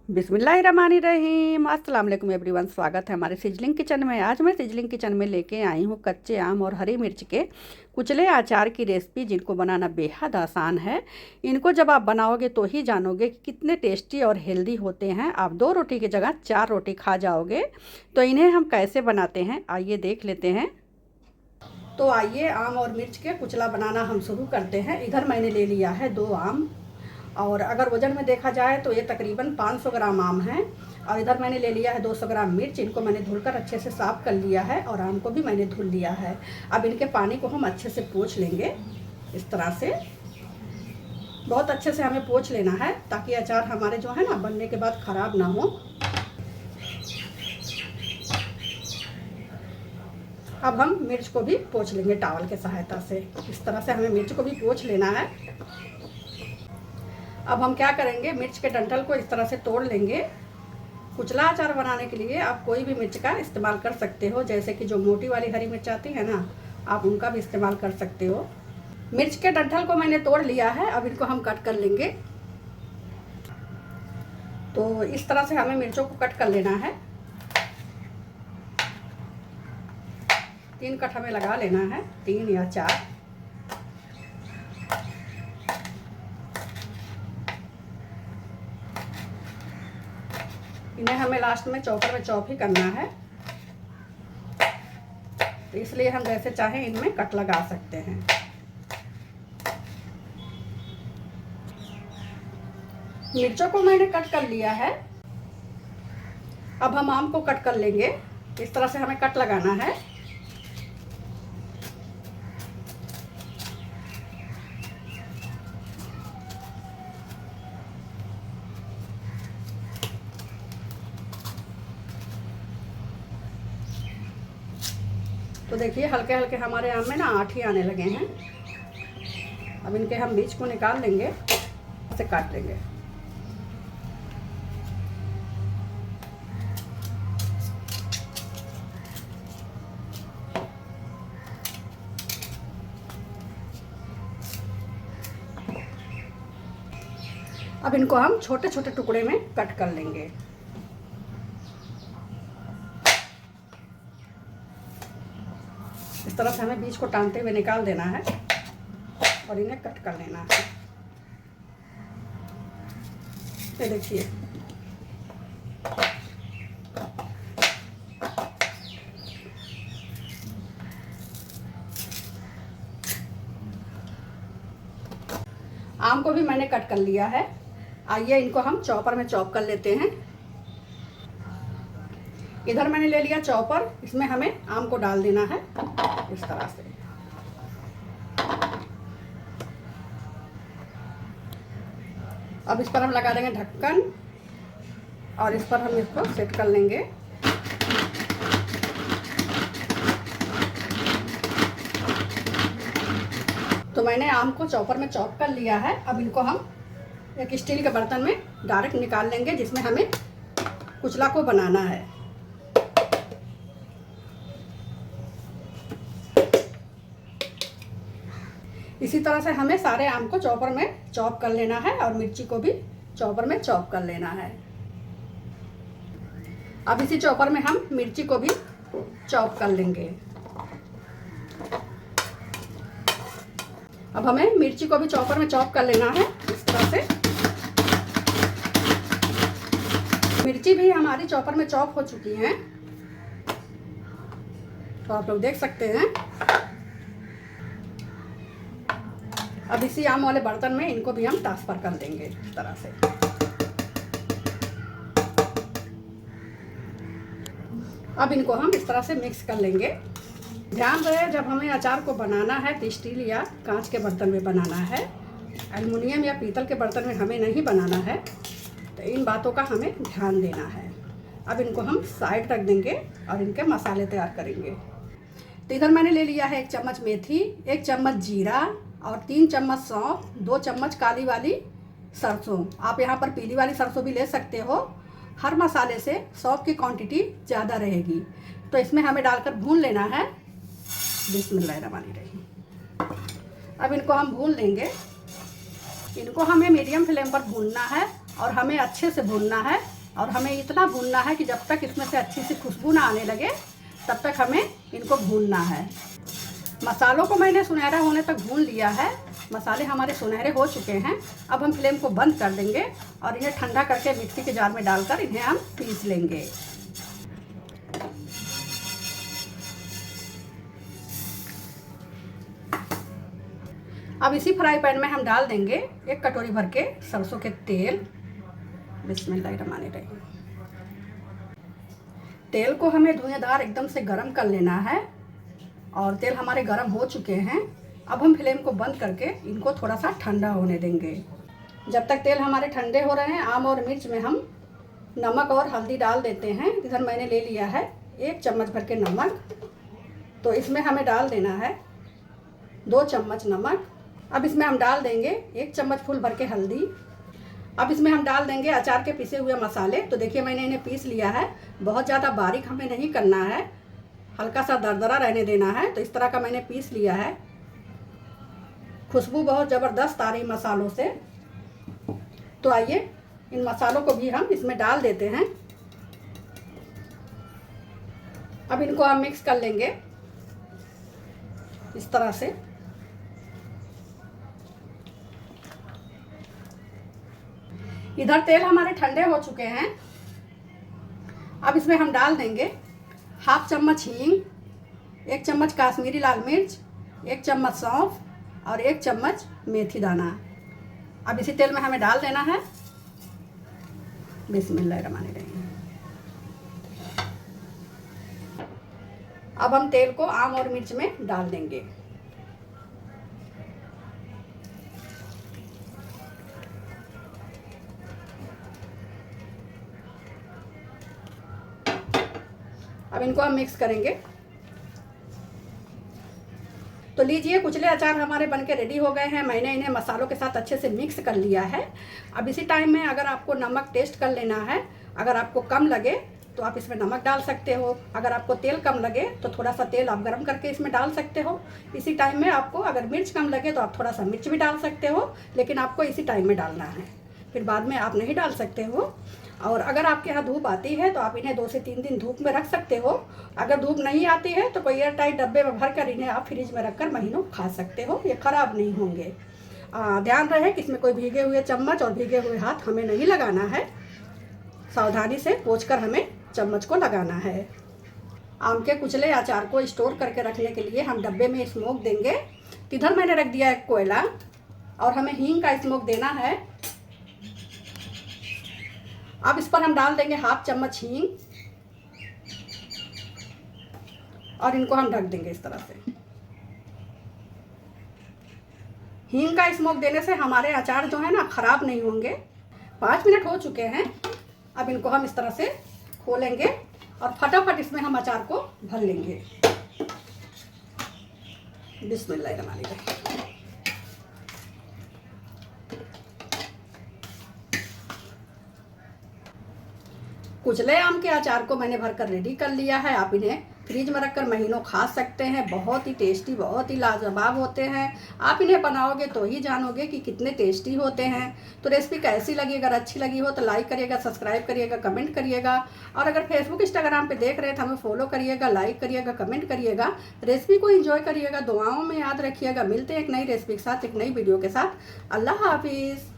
बिस्मिल्लाहिर्रहमानिर्रहीम। अस्सलाम वालेकुम एवरीवन। स्वागत है हमारे सिजलिंग किचन में। आज मैं सिजलिंग किचन में लेके आई हूँ कच्चे आम और हरी मिर्च के कुचले अचार की रेसिपी, जिनको बनाना बेहद आसान है। इनको जब आप बनाओगे तो ही जानोगे कि कितने टेस्टी और हेल्दी होते हैं। आप 2 रोटी की जगह 4 रोटी खा जाओगे। तो इन्हें हम कैसे बनाते हैं आइए देख लेते हैं। तो आइए आम और मिर्च के कुचला बनाना हम शुरू करते हैं। इधर मैंने ले लिया है 2 आम, और अगर वज़न में देखा जाए तो ये तकरीबन 500 ग्राम आम है। और इधर मैंने ले लिया है 200 ग्राम मिर्च। इनको मैंने धुलकर अच्छे से साफ़ कर लिया है और आम को भी मैंने धुल लिया है। अब इनके पानी को हम अच्छे से पोंछ लेंगे। इस तरह से बहुत अच्छे से हमें पोंछ लेना है, ताकि अचार हमारे जो है ना बनने के बाद ख़राब ना हो। अब हम मिर्च को भी पोंछ लेंगे टॉवल के सहायता से। इस तरह से हमें मिर्च को भी पोंछ लेना है। अब हम क्या करेंगे, मिर्च के डंठल को इस तरह से तोड़ लेंगे। कुचला अचार बनाने के लिए आप कोई भी मिर्च का इस्तेमाल कर सकते हो, जैसे कि जो मोटी वाली हरी मिर्च आती है ना, आप उनका भी इस्तेमाल कर सकते हो। मिर्च के डंठल को मैंने तोड़ लिया है। अब इनको हम कट कर लेंगे। तो इस तरह से हमें मिर्चों को कट कर लेना है। 3 कट हमें लगा लेना है, 3 या 4। इन्हें हमें लास्ट में चॉपर में चॉप ही करना है, तो इसलिए हम जैसे चाहें इनमें कट लगा सकते हैं। मिर्चों को मैंने कट कर लिया है। अब हम आम को कट कर लेंगे। इस तरह से हमें कट लगाना है। तो देखिए हल्के हल्के हमारे आम में ना आँठी आने लगे हैं। अब इनके हम बीज को निकाल लेंगे, इसे काट लेंगे। अब इनको हम छोटे छोटे टुकड़े में कट कर लेंगे। इस तरह से हमें बीज को टानते हुए निकाल देना है और इन्हें कट कर लेना है। ये देखिए आम को भी मैंने कट कर लिया है। आइए इनको हम चॉपर में चॉप कर लेते हैं। इधर मैंने ले लिया चॉपर, इसमें हमें आम को डाल देना है इस तरह से। अब इस पर हम लगा देंगे ढक्कन और इस पर हम इसको सेट कर लेंगे। तो मैंने आम को चॉपर में चॉप कर लिया है। अब इनको हम एक स्टील के बर्तन में डायरेक्ट निकाल लेंगे, जिसमें हमें कुचला को बनाना है। इसी तरह से हमें सारे आम को चॉपर में चॉप कर लेना है और मिर्ची को भी चॉपर में चॉप कर लेना है। अब इसी चॉपर में हम मिर्ची को भी चॉप कर लेंगे। अब हमें मिर्ची को भी चॉपर में चॉप कर लेना है इस तरह से। मिर्ची भी हमारी चॉपर में चॉप हो चुकी हैं, तो आप लोग देख सकते हैं। अब इसी आम वाले बर्तन में इनको भी हम ट्रांसफर कर देंगे इस तरह से। अब इनको हम इस तरह से मिक्स कर लेंगे। ध्यान रहे, जब हमें अचार को बनाना है तो स्टील या कांच के बर्तन में बनाना है। एल्युमिनियम या पीतल के बर्तन में हमें नहीं बनाना है, तो इन बातों का हमें ध्यान देना है। अब इनको हम साइड रख देंगे और इनके मसाले तैयार करेंगे। तो इधर मैंने ले लिया है 1 चम्मच मेथी, 1 चम्मच जीरा और 3 चम्मच सौंफ, 2 चम्मच काली वाली सरसों। आप यहाँ पर पीली वाली सरसों भी ले सकते हो। हर मसाले से सौंफ की क्वांटिटी ज़्यादा रहेगी, तो इसमें हमें डालकर भून लेना है। बिस्मिल्लाहिर्रहमानिर्रहीम। अब इनको हम भून लेंगे। इनको हमें मीडियम फ्लेम पर भूनना है और हमें अच्छे से भूनना है और हमें इतना भूनना है कि जब तक इसमें से अच्छी सी खुशबू ना आने लगे तब तक हमें इनको भूनना है। मसालों को मैंने सुनहरा होने तक भून लिया है। मसाले हमारे सुनहरे हो चुके हैं। अब हम फ्लेम को बंद कर देंगे और इन्हें ठंडा करके मिक्सी के जार में डालकर इन्हें हम पीस लेंगे। अब इसी फ्राई पैन में हम डाल देंगे 1 कटोरी भर के सरसों के तेल। बिस्मिल्लाहिर्रहमानिर्रहीम। तेल को हमें धुआंधार एकदम से गरम कर लेना है और तेल हमारे गरम हो चुके हैं। अब हम फ्लेम को बंद करके इनको थोड़ा सा ठंडा होने देंगे। जब तक तेल हमारे ठंडे हो रहे हैं, आम और मिर्च में हम नमक और हल्दी डाल देते हैं। इधर मैंने ले लिया है 1 चम्मच भर के नमक, तो इसमें हमें डाल देना है 2 चम्मच नमक। अब इसमें हम डाल देंगे 1 चम्मच फुल भर के हल्दी। अब इसमें हम डाल देंगे अचार के पिसे हुए मसाले। तो देखिए मैंने इन्हें पीस लिया है। बहुत ज़्यादा बारीक हमें नहीं करना है, हल्का सा दरदरा रहने देना है। तो इस तरह का मैंने पीस लिया है। खुशबू बहुत ज़बरदस्त आ रही मसालों से। तो आइए इन मसालों को भी हम इसमें डाल देते हैं। अब इनको हम मिक्स कर लेंगे इस तरह से। इधर तेल हमारे ठंडे हो चुके हैं। अब इसमें हम डाल देंगे 1/2 चम्मच हींग, 1 चम्मच काश्मीरी लाल मिर्च, 1 चम्मच सौंफ और 1 चम्मच मेथी दाना। अब इसी तेल में हमें डाल देना है। बिस्मिल्लाहिर्रहमानिर्रहीम। अब हम तेल को आम और मिर्च में डाल देंगे। अब इनको हम मिक्स करेंगे। तो लीजिए कुचले अचार हमारे बनके रेडी हो गए हैं। मैंने इन्हें मसालों के साथ अच्छे से मिक्स कर लिया है। अब इसी टाइम में अगर आपको नमक टेस्ट कर लेना है, अगर आपको कम लगे तो आप इसमें नमक डाल सकते हो। अगर आपको तेल कम लगे तो थोड़ा सा तेल आप गर्म करके इसमें डाल सकते हो। इसी टाइम में आपको अगर मिर्च कम लगे तो आप थोड़ा सा मिर्च भी डाल सकते हो, लेकिन आपको इसी टाइम में डालना है, फिर बाद में आप नहीं डाल सकते हो। और अगर आपके यहाँ धूप आती है तो आप इन्हें 2 से 3 दिन धूप में रख सकते हो। अगर धूप नहीं आती है तो कोई एयर टाइट डब्बे में भरकर इन्हें आप फ्रिज में रखकर महीनों खा सकते हो, ये ख़राब नहीं होंगे। ध्यान रहे कि इसमें कोई भीगे हुए चम्मच और भीगे हुए हाथ हमें नहीं लगाना है। सावधानी से पोंछकर हमें चम्मच को लगाना है। आम के कुचले अचार को स्टोर करके रखने के लिए हम डब्बे में स्मोक देंगे। इधर मैंने रख दिया है कोयला और हमें हींग का स्मोक देना है। अब इस पर हम डाल देंगे 1/2 चम्मच हींग और इनको हम ढक देंगे इस तरह से। हींग का स्मोक देने से हमारे अचार जो है ना खराब नहीं होंगे। 5 मिनट हो चुके हैं। अब इनको हम इस तरह से खोलेंगे और फटाफट इसमें हम अचार को भर लेंगे। बिस्मिल्लाहिर्रहमानिर्रहीम। कुचले आम के अचार को मैंने भरकर रेडी कर लिया है। आप इन्हें फ्रिज में रखकर महीनों खा सकते हैं। बहुत ही टेस्टी, बहुत ही लाजवाब होते हैं। आप इन्हें बनाओगे तो ही जानोगे कि कितने टेस्टी होते हैं। तो रेसिपी कैसी लगी? अगर अच्छी लगी हो तो लाइक करिएगा, सब्सक्राइब करिएगा, कमेंट करिएगा। और अगर फेसबुक इंस्टाग्राम पे देख रहे हैं तो हमें फॉलो करिएगा, लाइक करिएगा, कमेंट करिएगा। रेसिपी को एंजॉय करिएगा, दुआओं में याद रखिएगा। मिलते हैं एक नई रेसिपी के साथ, एक नई वीडियो के साथ। अल्लाह हाफिज़।